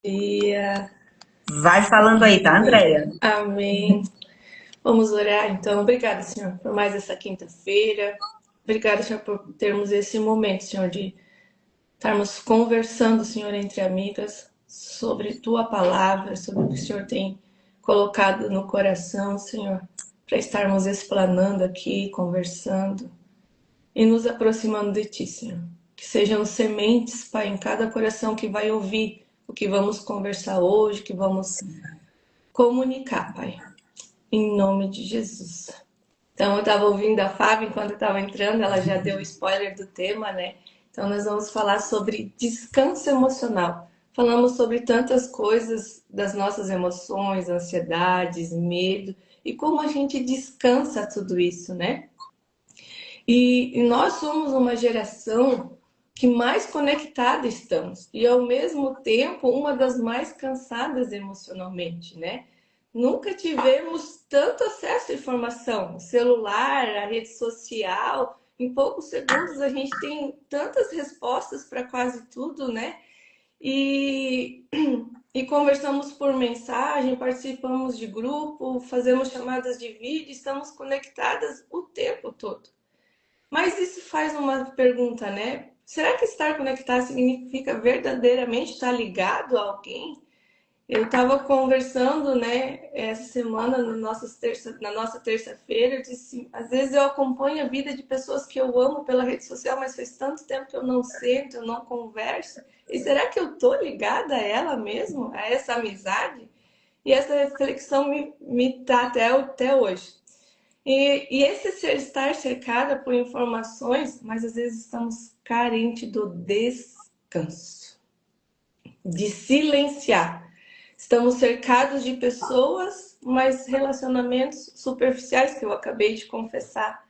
Dia. Vai falando aí, tá, Andréia? Amém. Vamos orar então. Obrigada, Senhor, por mais essa quinta-feira. Obrigada, Senhor, por termos esse momento, Senhor, de estarmos conversando, Senhor, entre amigas, sobre Tua palavra, sobre o que o Senhor tem colocado no coração, Senhor, para estarmos explanando aqui, conversando e nos aproximando de Ti, Senhor. Que sejam sementes, Pai, em cada coração que vai ouvir o que vamos conversar hoje, que vamos comunicar, Pai. Em nome de Jesus. Então, eu estava ouvindo a Fábio enquanto eu estava entrando, ela já deu spoiler do tema, né? Então, nós vamos falar sobre descanso emocional. Falamos sobre tantas coisas das nossas emoções, ansiedades, medo e como a gente descansa tudo isso, né? E nós somos uma geração que mais conectada estamos e, ao mesmo tempo, uma das mais cansadas emocionalmente, né? Nunca tivemos tanto acesso à informação, o celular, a rede social. Em poucos segundos a gente tem tantas respostas para quase tudo, né? E, e conversamos por mensagem, participamos de grupo, fazemos chamadas de vídeo, estamos conectadas o tempo todo. Mas isso faz uma pergunta, né? Será que estar conectado significa verdadeiramente estar ligado a alguém? Eu estava conversando, né, essa semana na nossa terça-feira, eu disse, às vezes eu acompanho a vida de pessoas que eu amo pela rede social, mas faz tanto tempo que eu não sento, eu não converso. E será que eu tô ligada a ela mesmo, a essa amizade? E essa reflexão me tá até hoje. E esse estar cercada por informações, mas às vezes estamos carentes do descanso, de silenciar. Estamos cercados de pessoas, mas relacionamentos superficiais, que eu acabei de confessar.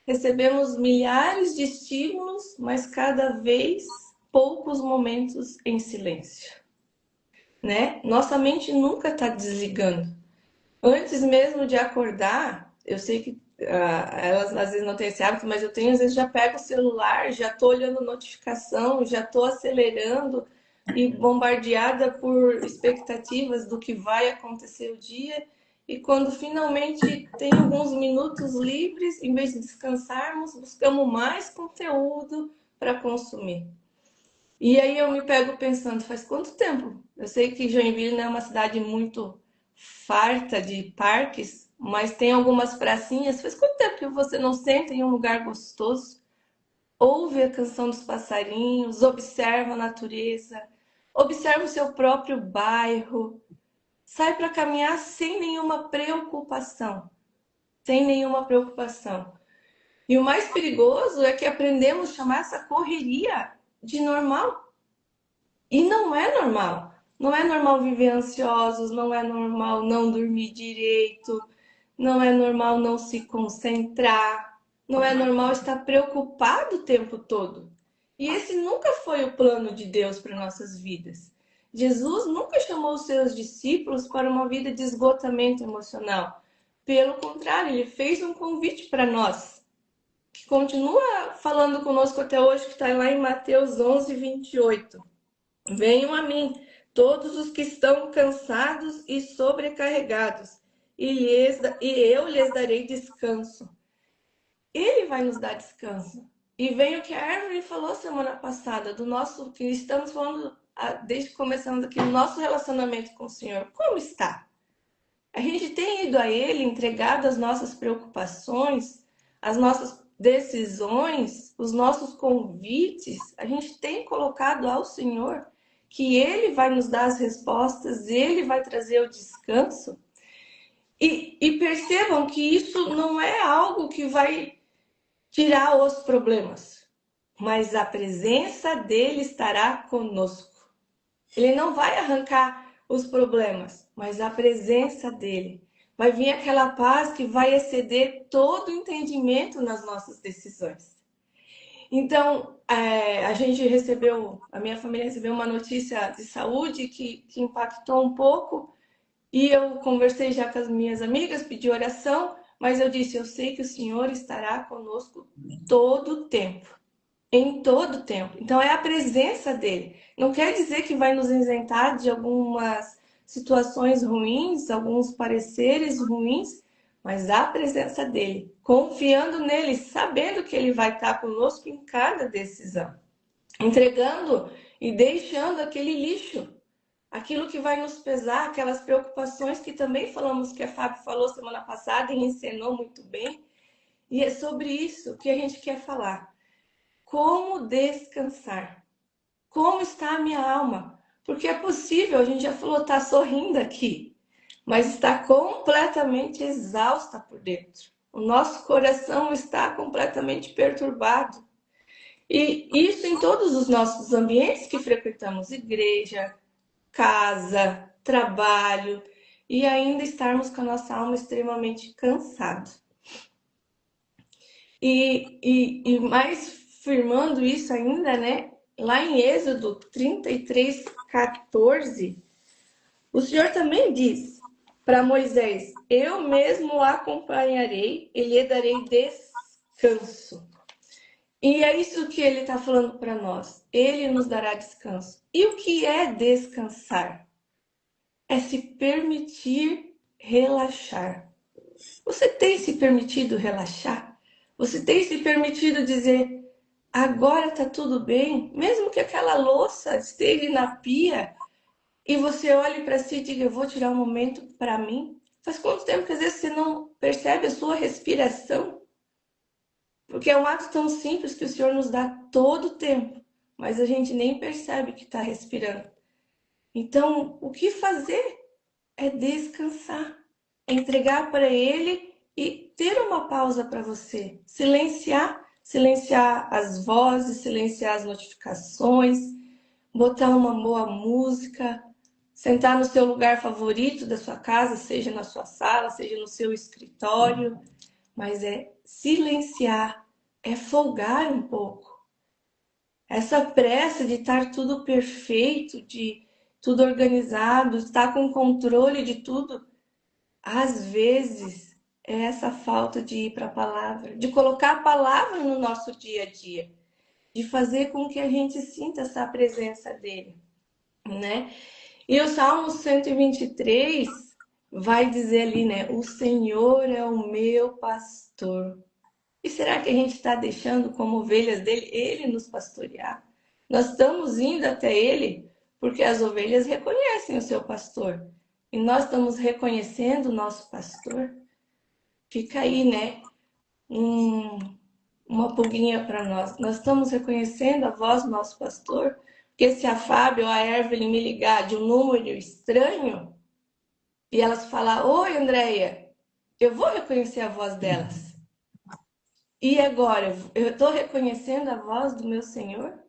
Recebemos milhares de estímulos, mas cada vez poucos momentos em silêncio, né? Nossa mente nunca está desligando. Antes mesmo de acordar, eu sei que elas às vezes não têm esse hábito, mas eu tenho, às vezes já pego o celular, já estou olhando notificação, já estou acelerando e bombardeada por expectativas do que vai acontecer o dia. E quando finalmente tem alguns minutos livres, em vez de descansarmos, buscamos mais conteúdo para consumir. E aí eu me pego pensando, faz quanto tempo? Eu sei que Joinville não é uma cidade muito farta de parques, mas tem algumas pracinhas. Faz quanto tempo que você não senta em um lugar gostoso, ouve a canção dos passarinhos, observa a natureza, observa o seu próprio bairro, sai para caminhar sem nenhuma preocupação, sem nenhuma preocupação. E o mais perigoso é que aprendemos a chamar essa correria de normal. E não é normal. Não é normal viver ansiosos, não é normal não dormir direito, não é normal não se concentrar, não é normal estar preocupado o tempo todo. E esse nunca foi o plano de Deus para nossas vidas. Jesus nunca chamou os seus discípulos para uma vida de esgotamento emocional. Pelo contrário, ele fez um convite para nós, que continua falando conosco até hoje, que está lá em Mateus 11:28. Venham a mim, todos os que estão cansados e sobrecarregados, e eu lhes darei descanso. Ele vai nos dar descanso. E vem o que a Evelyn falou semana passada, do nosso, que estamos falando desde que começamos aqui, o nosso relacionamento com o Senhor. Como está? A gente tem ido a Ele, entregado as nossas preocupações, as nossas decisões, os nossos convites, a gente tem colocado ao Senhor que Ele vai nos dar as respostas, Ele vai trazer o descanso. E percebam que isso não é algo que vai tirar os problemas, mas a presença dele estará conosco. Ele não vai arrancar os problemas, mas a presença dele. Vai vir aquela paz que vai exceder todo o entendimento nas nossas decisões. Então, a minha família recebeu uma notícia de saúde que impactou um pouco, e eu conversei já com as minhas amigas, pedi oração, mas eu disse, eu sei que o Senhor estará conosco todo o tempo. em todo o tempo. Então é a presença dele. Não quer dizer que vai nos isentar de algumas situações ruins, alguns pareceres ruins, mas a presença dele, confiando nele, sabendo que ele vai estar conosco em cada decisão, entregando e deixando aquele lixo, aquilo que vai nos pesar, aquelas preocupações que também falamos, que a Fábio falou semana passada e ensinou muito bem. E é sobre isso que a gente quer falar. Como descansar? Como está a minha alma? Porque é possível, a gente já falou, tá sorrindo aqui, mas está completamente exausta por dentro. O nosso coração está completamente perturbado. E isso em todos os nossos ambientes que frequentamos, igreja, casa, trabalho, e ainda estarmos com a nossa alma extremamente cansada. E mais firmando isso ainda, né? Lá em Êxodo 33:14, o Senhor também diz para Moisés: eu mesmo o acompanharei e lhe darei descanso. E é isso que ele está falando para nós. Ele nos dará descanso. E o que é descansar? É se permitir relaxar. Você tem se permitido relaxar? Você tem se permitido dizer: agora tá tudo bem, mesmo que aquela louça esteja na pia e você olhe para si e diga: eu vou tirar um momento para mim. Faz quanto tempo que às vezes você não percebe a sua respiração? Porque é um ato tão simples que o Senhor nos dá todo o tempo, mas a gente nem percebe que está respirando. Então, o que fazer é descansar, entregar para Ele e ter uma pausa para você. Silenciar as vozes, silenciar as notificações, botar uma boa música, sentar no seu lugar favorito da sua casa, seja na sua sala, seja no seu escritório, mas é silenciar, é folgar um pouco. Essa pressa de estar tudo perfeito, de tudo organizado, estar com controle de tudo, às vezes é essa falta de ir para a palavra, de colocar a palavra no nosso dia a dia, de fazer com que a gente sinta essa presença dele, né? E o Salmo 123 vai dizer ali, né? O Senhor é o meu pastor. E será que a gente está deixando como ovelhas dele, ele nos pastorear? Nós estamos indo até ele porque as ovelhas reconhecem o seu pastor. E nós estamos reconhecendo o nosso pastor. Fica aí, né? Um, uma pulguinha para nós. Nós estamos reconhecendo a voz do nosso pastor? Porque se a Fábio ou a Evelyn me ligar de um número estranho e elas falar: oi, Andréia, eu vou reconhecer a voz delas. E agora, eu estou reconhecendo a voz do meu Senhor?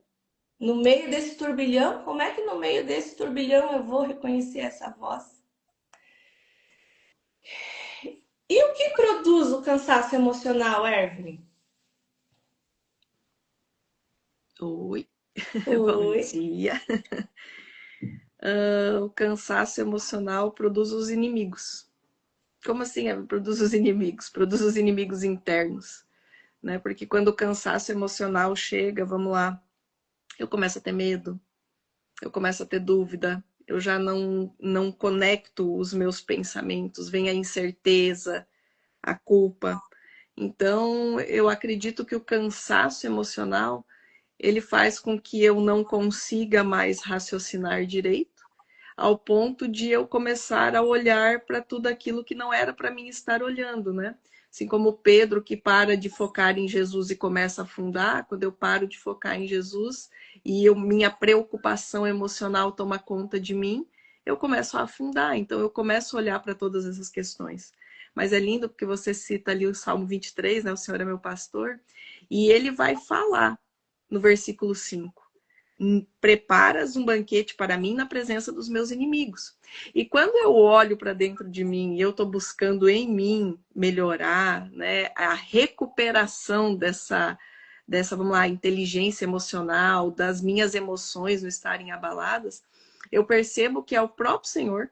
No meio desse turbilhão, como é que no meio desse turbilhão eu vou reconhecer essa voz? E o que produz o cansaço emocional, Evelyn? Oi, bom Oi. dia. O cansaço emocional produz os inimigos. Como assim produz os inimigos? Produz os inimigos internos, né? Porque quando o cansaço emocional chega, vamos lá, eu começo a ter medo, eu começo a ter dúvida, eu já não conecto os meus pensamentos, vem a incerteza, a culpa. Então, eu acredito que o cansaço emocional ele faz com que eu não consiga mais raciocinar direito, ao ponto de eu começar a olhar para tudo aquilo que não era para mim estar olhando, né? Assim como Pedro que para de focar em Jesus e começa a afundar, quando eu paro de focar em Jesus e minha preocupação emocional toma conta de mim, eu começo a afundar. Então eu começo a olhar para todas essas questões. Mas é lindo porque você cita ali o Salmo 23, né? O Senhor é meu pastor, e ele vai falar no versículo 5. Preparas um banquete para mim na presença dos meus inimigos. E quando eu olho para dentro de mim e eu estou buscando em mim melhorar, né, a recuperação dessa, vamos lá, inteligência emocional, das minhas emoções não estarem abaladas, eu percebo que é o próprio Senhor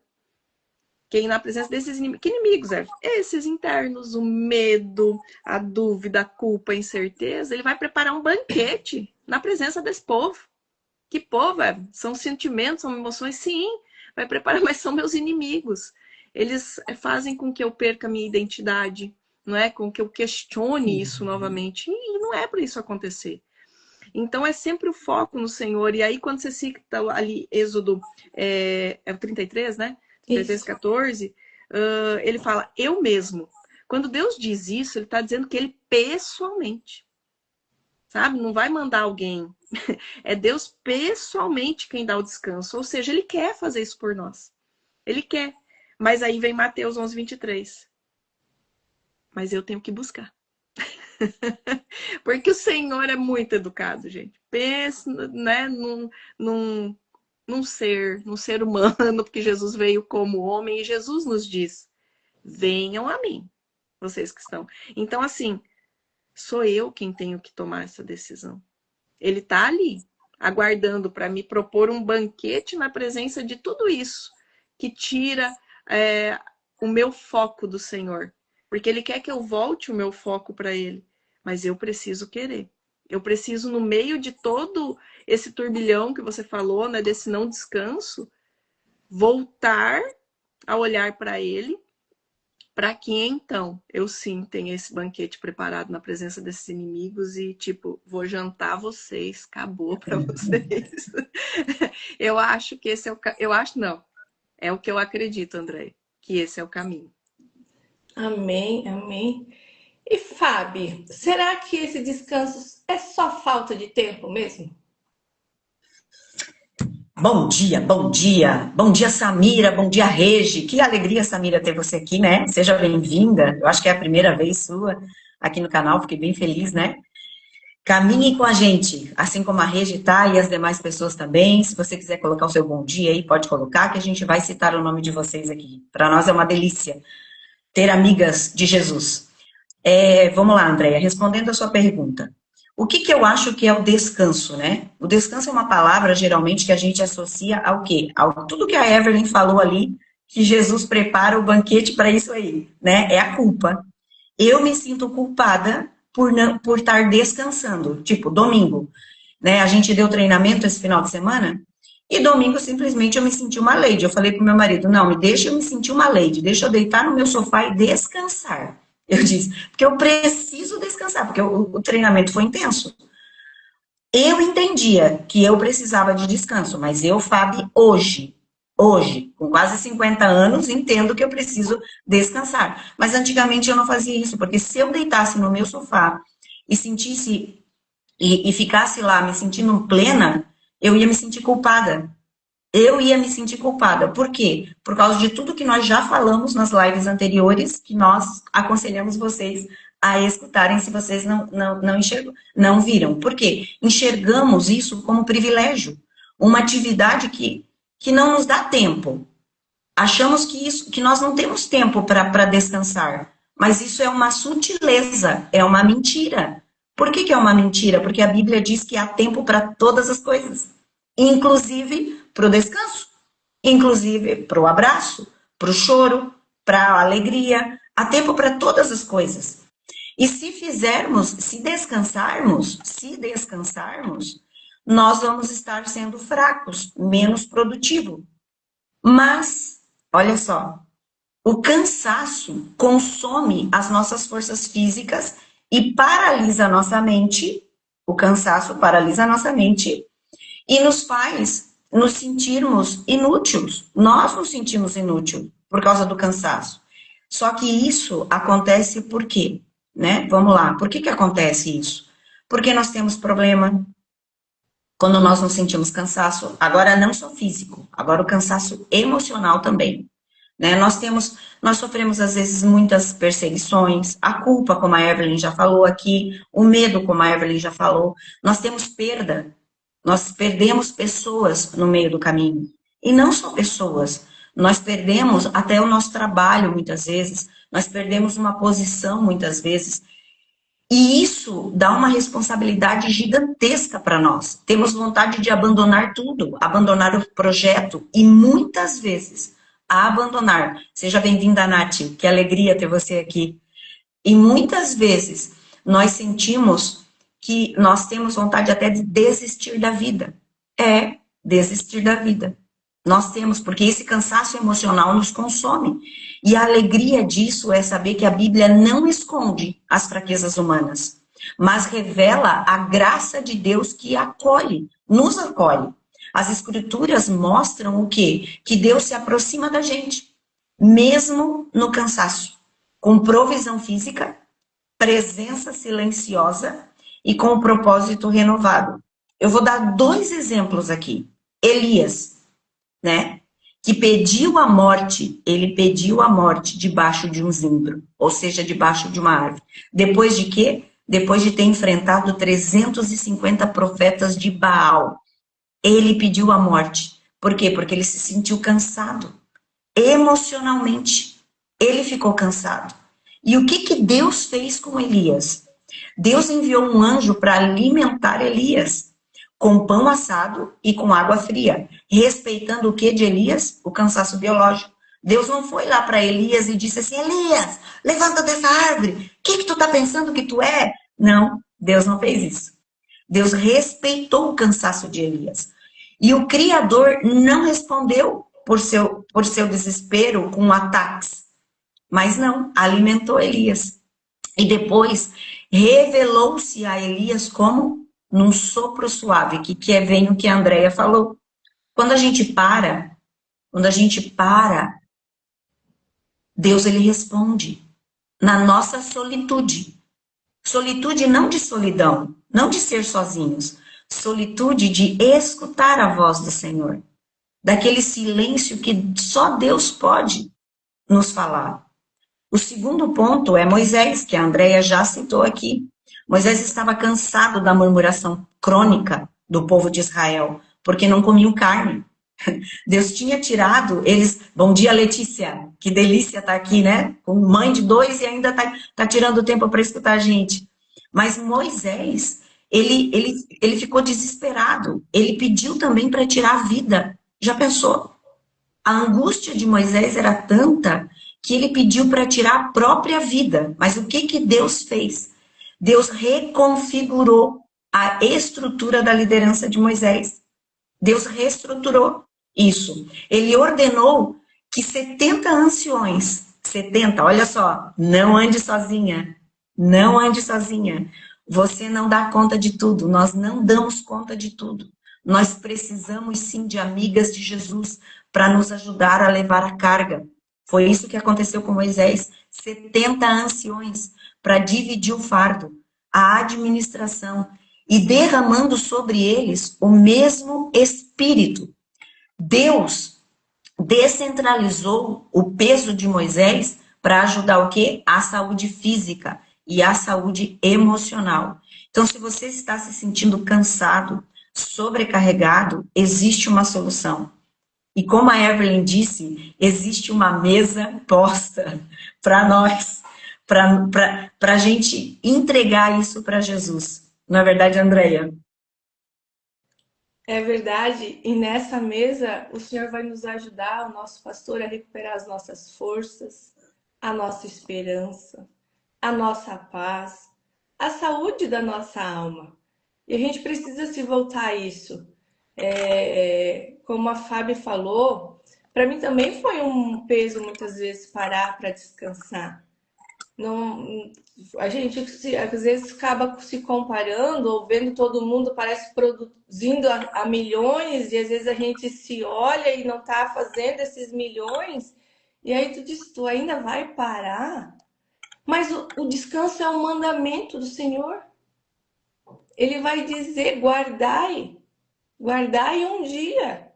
Quem na presença desses inimigos, que inimigos, esses internos, o medo, a dúvida, a culpa, a incerteza, ele vai preparar um banquete na presença desse povo. Que povo, são sentimentos, são emoções, sim, vai preparar, mas são meus inimigos. Eles fazem com que eu perca a minha identidade, não é? Com que eu questione isso novamente. E não é para isso acontecer. Então, é sempre o foco no Senhor. E aí, quando você cita ali Êxodo, é o 33, né? 33, 14, ele fala, eu mesmo. Quando Deus diz isso, ele está dizendo que ele pessoalmente, sabe? Não vai mandar alguém. É Deus pessoalmente quem dá o descanso. Ou seja, ele quer fazer isso por nós. Ele quer. Mas aí vem Mateus 11, 23. Mas eu tenho que buscar. Porque o Senhor é muito educado, gente. Pensa, né, num ser humano, porque Jesus veio como homem e Jesus nos diz: venham a mim, vocês que estão. Então, assim, sou eu quem tenho que tomar essa decisão. Ele está ali, aguardando para me propor um banquete na presença de tudo isso que tira o meu foco do Senhor. Porque Ele quer que eu volte o meu foco para Ele. Mas eu preciso querer. Eu preciso, no meio de todo esse turbilhão que você falou, né, desse não descanso, voltar a olhar para Ele, para que então eu sim tenha esse banquete preparado na presença desses inimigos e, tipo, vou jantar vocês, acabou para vocês. Eu acho que esse é o... Eu acho, não. É o que eu acredito, André, que esse é o caminho. Amém, amém. E Fábio, será que esse descanso é só falta de tempo mesmo? Bom dia, bom dia. Bom dia, Samira. Bom dia, Regi. Que alegria, Samira, ter você aqui, né? Seja bem-vinda. Eu acho que é a primeira vez sua aqui no canal. Fiquei bem feliz, né? Caminhe com a gente, assim como a Regi tá e as demais pessoas também. Se você quiser colocar o seu bom dia aí, pode colocar, que a gente vai citar o nome de vocês aqui. Para nós é uma delícia ter amigas de Jesus. Vamos lá, Andréia, respondendo a sua pergunta. O que eu acho que é o descanso, né? O descanso é uma palavra, geralmente, que a gente associa ao quê? Ao tudo que a Evelyn falou ali, que Jesus prepara o banquete para isso aí, né? É a culpa. Eu me sinto culpada por estar descansando. Tipo, domingo, né? A gente deu treinamento esse final de semana, e domingo, simplesmente, eu me senti uma lady. Eu falei pro meu marido, não, me deixa eu me sentir uma lady, deixa eu deitar no meu sofá e descansar. Eu disse, porque eu preciso descansar, porque o treinamento foi intenso. Eu entendia que eu precisava de descanso, mas eu, Fábio, hoje, com quase 50 anos, entendo que eu preciso descansar. Mas antigamente eu não fazia isso, porque se eu deitasse no meu sofá e sentisse, e ficasse lá me sentindo plena, eu ia me sentir culpada. Eu ia me sentir culpada. Por quê? Por causa de tudo que nós já falamos nas lives anteriores, que nós aconselhamos vocês a escutarem se vocês não viram. Por quê? Enxergamos isso como privilégio. Uma atividade que não nos dá tempo. Achamos que nós não temos tempo para descansar. Mas isso é uma sutileza, é uma mentira. Por que é uma mentira? Porque a Bíblia diz que há tempo para todas as coisas. Inclusive para o descanso, inclusive para o abraço, para o choro, para a alegria, há tempo para todas as coisas. E se descansarmos, nós vamos estar sendo fracos, menos produtivos. Mas, olha só, o cansaço consome as nossas forças físicas e paralisa a nossa mente. O cansaço paralisa a nossa mente e nos faz nos sentirmos inúteis. Nós nos sentimos inúteis por causa do cansaço. Só que isso acontece por quê? Né? Vamos lá, por que acontece isso? Porque nós temos problema quando nós nos sentimos cansaço, agora não só físico, agora o cansaço emocional também. Né? Nós sofremos às vezes muitas perseguições, a culpa, como a Evelyn já falou aqui, o medo, como a Evelyn já falou, nós temos perda. Nós perdemos pessoas no meio do caminho. E não só pessoas. Nós perdemos até o nosso trabalho, muitas vezes. Nós perdemos uma posição, muitas vezes. E isso dá uma responsabilidade gigantesca para nós. Temos vontade de abandonar tudo, abandonar o projeto. E muitas vezes a abandonar. Seja bem-vinda, Nath, que alegria ter você aqui. E muitas vezes nós sentimos que nós temos vontade até de desistir da vida. É, desistir da vida. Nós temos, porque esse cansaço emocional nos consome. E a alegria disso é saber que a Bíblia não esconde as fraquezas humanas, mas revela a graça de Deus que acolhe, nos acolhe. As Escrituras mostram o quê? Que Deus se aproxima da gente, mesmo no cansaço, com provisão física, presença silenciosa e com o propósito renovado. Eu vou dar 2 exemplos aqui. Elias, né? Que pediu a morte, ele pediu a morte debaixo de um zimbro, ou seja, debaixo de uma árvore. Depois de quê? Depois de ter enfrentado 350 profetas de Baal. Ele pediu a morte. Por quê? Porque ele se sentiu cansado. Emocionalmente, ele ficou cansado. E o que Deus fez com Elias? Deus enviou um anjo para alimentar Elias com pão assado e com água fria, respeitando o que de Elias? O cansaço biológico. Deus não foi lá para Elias e disse assim, Elias, levanta dessa árvore, o que tu tá pensando que tu é? Não, Deus não fez isso. Deus respeitou o cansaço de Elias. E o Criador não respondeu por seu desespero com ataques, mas não, alimentou Elias. E depois revelou-se a Elias como num sopro suave, que é bem o que a Andrea falou. Quando a gente para, Deus ele responde na nossa solitude. Solitude não de solidão, não de ser sozinhos, solitude de escutar a voz do Senhor, daquele silêncio que só Deus pode nos falar. O segundo ponto é Moisés, que a Andrea já citou aqui. Moisés estava cansado da murmuração crônica do povo de Israel, porque não comiam carne. Deus tinha tirado eles... Bom dia, Letícia. Que delícia estar aqui, né? Com mãe de 2 e ainda tá tirando tempo para escutar a gente. Mas Moisés, ele ficou desesperado. Ele pediu também para tirar a vida. Já pensou? A angústia de Moisés era tanta que ele pediu para tirar a própria vida. Mas o que Deus fez? Deus reconfigurou a estrutura da liderança de Moisés. Deus reestruturou isso. Ele ordenou que 70 anciões, 70, olha só, não ande sozinha, não ande sozinha. Você não dá conta de tudo, nós não damos conta de tudo. Nós precisamos sim de amigas de Jesus para nos ajudar a levar a carga. Foi isso que aconteceu com Moisés, 70 anciões para dividir o fardo, a administração, e derramando sobre eles o mesmo Espírito. Deus descentralizou o peso de Moisés para ajudar o quê? A saúde física e a saúde emocional. Então, se você está se sentindo cansado, sobrecarregado, existe uma solução. E como a Evelyn disse, existe uma mesa posta para nós, para a gente entregar isso para Jesus. Não é verdade, Andréia? É verdade, e nessa mesa o Senhor vai nos ajudar, o nosso pastor, a recuperar as nossas forças, a nossa esperança, a nossa paz, a saúde da nossa alma. E a gente precisa se voltar a isso. Como a Fábio falou, para mim também foi um peso muitas vezes parar para descansar. Não, a gente às vezes acaba se comparando ou vendo todo mundo parece produzindo a milhões e às vezes a gente se olha e não está fazendo esses milhões e aí tu diz, tu ainda vai parar? Mas o descanso é um mandamento do Senhor. Ele vai dizer, guardai um dia,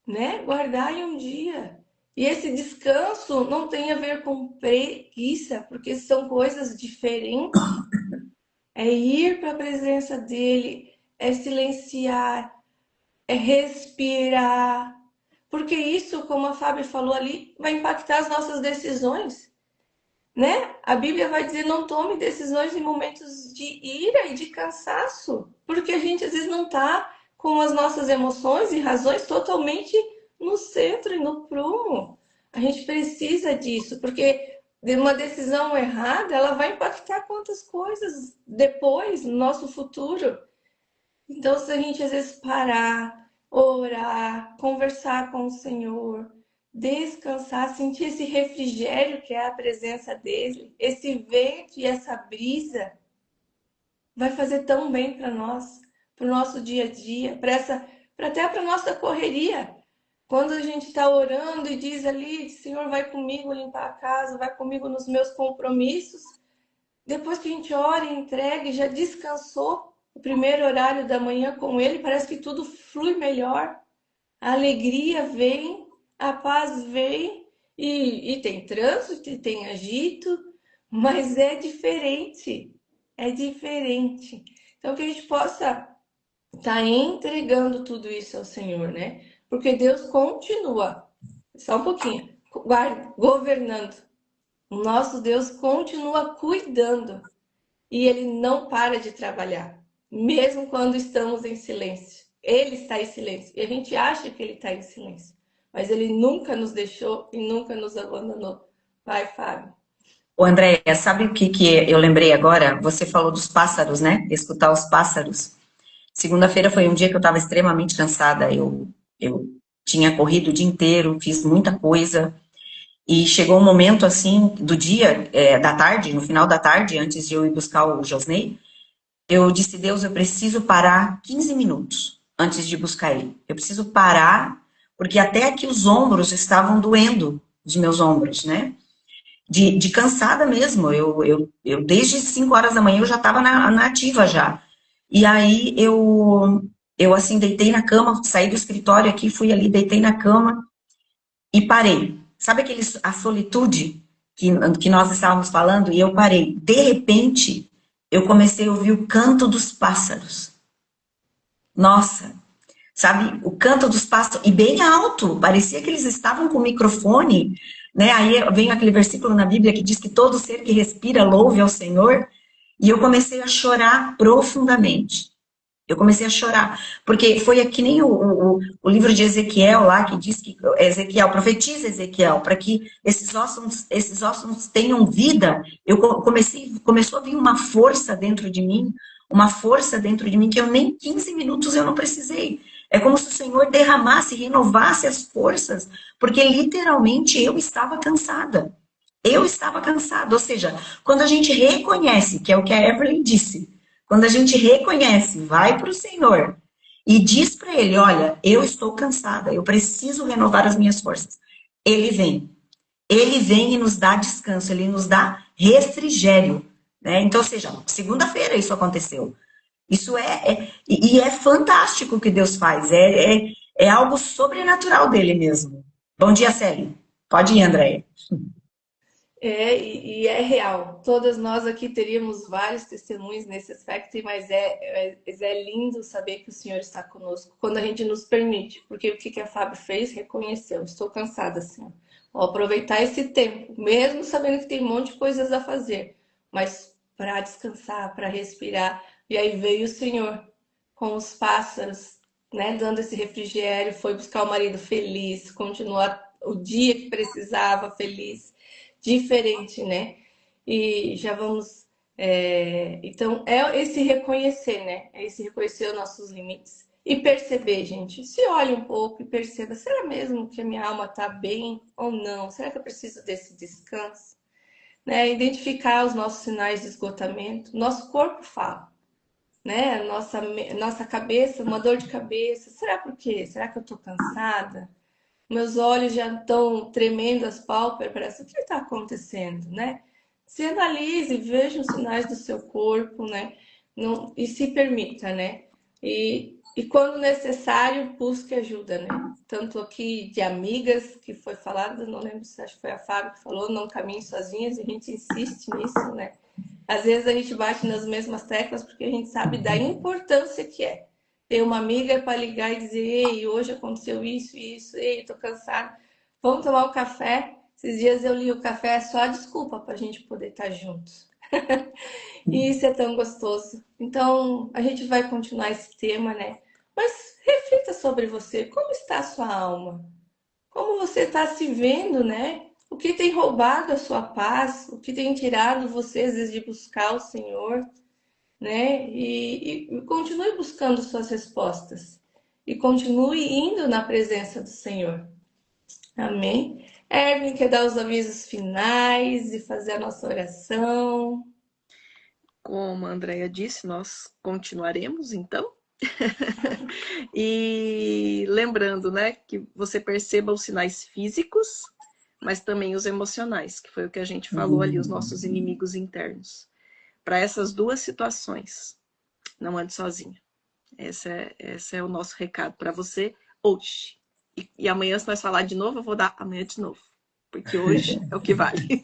né? Guardai um dia. E esse descanso não tem a ver com preguiça, porque são coisas diferentes. É ir para a presença dele, é silenciar, é respirar. Porque isso, como a Fábio falou ali, vai impactar as nossas decisões, né? A Bíblia vai dizer, não tome decisões em momentos de ira e de cansaço, porque a gente às vezes não está com as nossas emoções e razões totalmente no centro e no prumo. A gente precisa disso, porque de uma decisão errada, ela vai impactar quantas coisas depois, no nosso futuro. Então, se a gente às vezes parar, orar, conversar com o Senhor, descansar, sentir esse refrigério que é a presença dele, esse vento e essa brisa, vai fazer tão bem para nós, para o nosso dia a dia, até para a nossa correria. Quando a gente está orando e diz ali, Senhor, vai comigo limpar a casa, vai comigo nos meus compromissos, depois que a gente ora e entrega e já descansou o primeiro horário da manhã com ele, parece que tudo flui melhor. A alegria vem, a paz vem, e tem trânsito, e tem agito, mas é diferente. É diferente. Então, que a gente possa estar entregando tudo isso ao Senhor, né? Porque Deus continua, só um pouquinho, governando. O nosso Deus continua cuidando e ele não para de trabalhar, mesmo quando estamos em silêncio. Ele está em silêncio e a gente acha que ele está em silêncio, mas ele nunca nos deixou e nunca nos abandonou. Vai, Fábio. Ô, Andréia, sabe o que eu lembrei agora? Você falou dos pássaros, né? Escutar os pássaros. Segunda-feira foi um dia que eu estava extremamente cansada. Eu tinha corrido o dia inteiro, fiz muita coisa. E chegou um momento, assim, do dia, da tarde, no final da tarde, antes de eu ir buscar o Josney, eu disse, Deus, eu preciso parar 15 minutos antes de buscar ele. Eu preciso parar, porque até que os ombros estavam doendo, os meus ombros, né? De cansada mesmo. Eu desde 5 horas da manhã eu já estava na ativa já. E aí eu assim deitei na cama, saí do escritório aqui, fui ali, deitei na cama e parei. Sabe a solitude que nós estávamos falando? E eu parei. De repente, eu comecei a ouvir o canto dos pássaros. Nossa, sabe? O canto dos pássaros, e bem alto, parecia que eles estavam com o microfone, né? Aí vem aquele versículo na Bíblia que diz que todo ser que respira louve ao Senhor, e eu comecei a chorar profundamente. Eu comecei a chorar, porque foi que nem o livro de Ezequiel lá, que diz que Ezequiel, profetiza Ezequiel, para que esses ossos tenham vida. Começou a vir uma força dentro de mim, que eu nem 15 minutos eu não precisei. É como se o Senhor derramasse, renovasse as forças, porque literalmente eu estava cansada. Eu estava cansada, ou seja, quando a gente reconhece, que é o que a Evelyn disse, quando a gente reconhece, vai para o Senhor e diz para Ele, olha, eu estou cansada, eu preciso renovar as minhas forças. Ele vem. Ele vem e nos dá descanso, Ele nos dá refrigério. Né? Então, ou seja, segunda-feira isso aconteceu. Isso é fantástico o que Deus faz. É algo sobrenatural dele mesmo. Bom dia, Célio. Pode ir, Andréia. E é real. Todas nós aqui teríamos vários testemunhos nesse aspecto, mas é lindo saber que o Senhor está conosco quando a gente nos permite. Porque o que a Fábio fez? Reconheceu. Estou cansada, Senhor. Vou aproveitar esse tempo, mesmo sabendo que tem um monte de coisas a fazer, mas para descansar, para respirar. E aí veio o Senhor com os pássaros, né, dando esse refrigério, foi buscar o marido feliz, continuar o dia que precisava feliz. Diferente, né? E já vamos. Então, é esse reconhecer, né? É esse reconhecer os nossos limites. E perceber, gente. Se olhe um pouco e perceba: será mesmo que a minha alma está bem ou não? Será que eu preciso desse descanso? Né? Identificar os nossos sinais de esgotamento. Nosso corpo fala, né? Nossa cabeça, uma dor de cabeça. Será por quê? Será que eu estou cansada? Meus olhos já estão tremendo, as pálpebras, o que está acontecendo, né? Se analise, veja os sinais do seu corpo, né? Não, e se permita, né? E quando necessário, busque ajuda, né? Tanto aqui de amigas, que foi falado, não lembro se acho que foi a Fábio que falou, não caminhe sozinhas, e a gente insiste nisso, né? Às vezes a gente bate nas mesmas teclas porque a gente sabe da importância que é ter uma amiga para ligar e dizer: ei, hoje aconteceu isso, isso, ei, tô cansada. Vamos tomar um café? Esses dias eu li o café, é só a desculpa para a gente poder estar juntos. E isso é tão gostoso. Então, a gente vai continuar esse tema, né? Mas reflita sobre você. Como está a sua alma? como você está se vendo, né? O que tem roubado a sua paz, o que tem tirado você, às vezes, de buscar o Senhor, né? E continue buscando suas respostas. E continue indo na presença do Senhor. Amém? Erwin quer dar os avisos finais e fazer a nossa oração. Como a Andrea disse, nós continuaremos, então. E lembrando, né, que você perceba os sinais físicos, mas também os emocionais, que foi o que a gente falou ali, os nossos inimigos internos. Para essas duas situações, não ande sozinha. Esse é o nosso recado para você hoje. E amanhã, se nós falar de novo, eu vou dar amanhã de novo. Porque hoje é o que vale.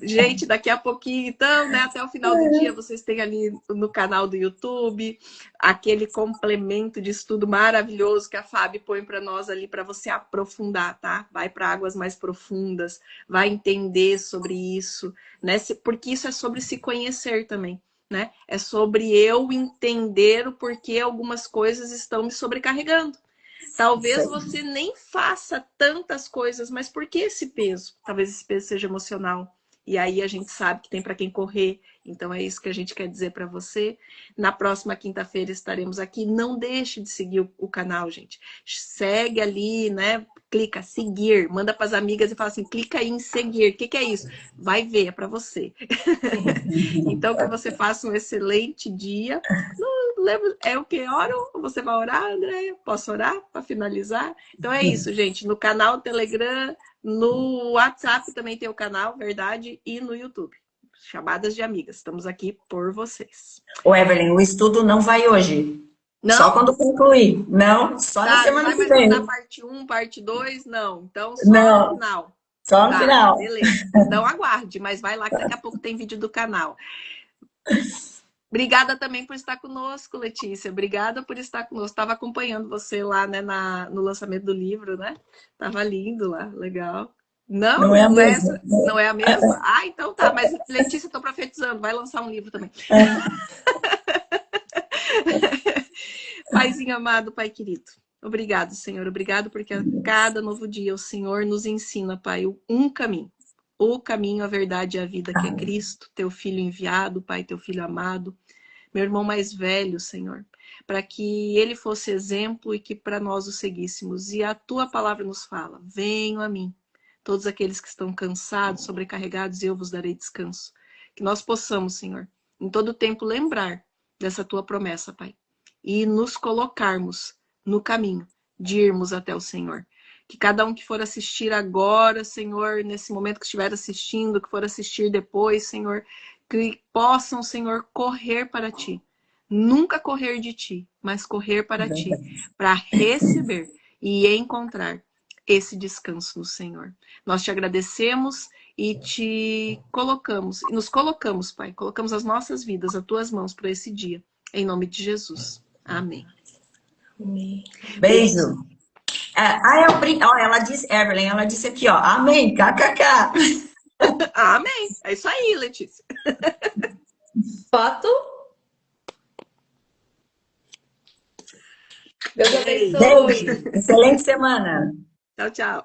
Gente, daqui a pouquinho, então, né? Até o final do dia, vocês têm ali no canal do YouTube aquele complemento de estudo maravilhoso que a Fábio põe para nós ali para você aprofundar, tá? Vai para águas mais profundas, vai entender sobre isso, né? Porque isso é sobre se conhecer também, né? É sobre eu entender o porquê algumas coisas estão me sobrecarregando. Talvez você nem faça tantas coisas, mas por que esse peso? Talvez esse peso seja emocional. E aí a gente sabe que tem para quem correr. Então é isso que a gente quer dizer para você. Na próxima quinta-feira estaremos aqui. Não deixe de seguir o canal, gente. Segue ali, né? Clica seguir, manda para as amigas e fala assim, clica aí em seguir. O que é isso? Vai ver, é para você. Então que você faça um excelente dia. Lembra, é o que? Oro? Você vai orar, André? Posso orar para finalizar? Então é isso, gente. No canal do Telegram, no WhatsApp também tem o canal, verdade? E no YouTube. Chamadas de amigas. Estamos aqui por vocês. Ô, Evelyn, o estudo não vai hoje. Não? Só quando concluir. Não, só na semana que vem. Não vai mais mandar parte 1, parte 2? Não. Então só não, no final. Só no final. Beleza. Então aguarde, mas vai lá que daqui a pouco tem vídeo do canal. Obrigada também por estar conosco, Letícia. Obrigada por estar conosco. Estava acompanhando você lá, né, no lançamento do livro, né? Tava lindo lá, legal. Não é a mesma. Não é a mesma? Ah, então tá. Mas, Letícia, estou profetizando. Vai lançar um livro também. Paizinho amado, Pai querido. Obrigado, Senhor. Obrigado porque a cada novo dia o Senhor nos ensina, Pai, um caminho. O caminho, a verdade e a vida, que é Cristo, teu Filho enviado, Pai, teu Filho amado, meu irmão mais velho, Senhor, para que ele fosse exemplo e que para nós o seguíssemos. E a tua palavra nos fala, venham a mim, todos aqueles que estão cansados, sobrecarregados, e eu vos darei descanso. Que nós possamos, Senhor, em todo tempo lembrar dessa tua promessa, Pai, e nos colocarmos no caminho de irmos até o Senhor. Que cada um que for assistir agora, Senhor, nesse momento que estiver assistindo, que for assistir depois, Senhor, que possam, Senhor, correr para Ti. Nunca correr de Ti, mas correr para Ti, para receber e encontrar esse descanso no Senhor. Nós Te agradecemos e Te colocamos, e nos colocamos, Pai, colocamos as nossas vidas, as Tuas mãos para esse dia. Em nome de Jesus. Amém. Amém. Beijo. Ela disse, Evelyn, ela disse aqui, ó, amém, kkk. Amém. É isso aí, Letícia. Foto. Deus abençoe. Excelente semana. Tchau, tchau.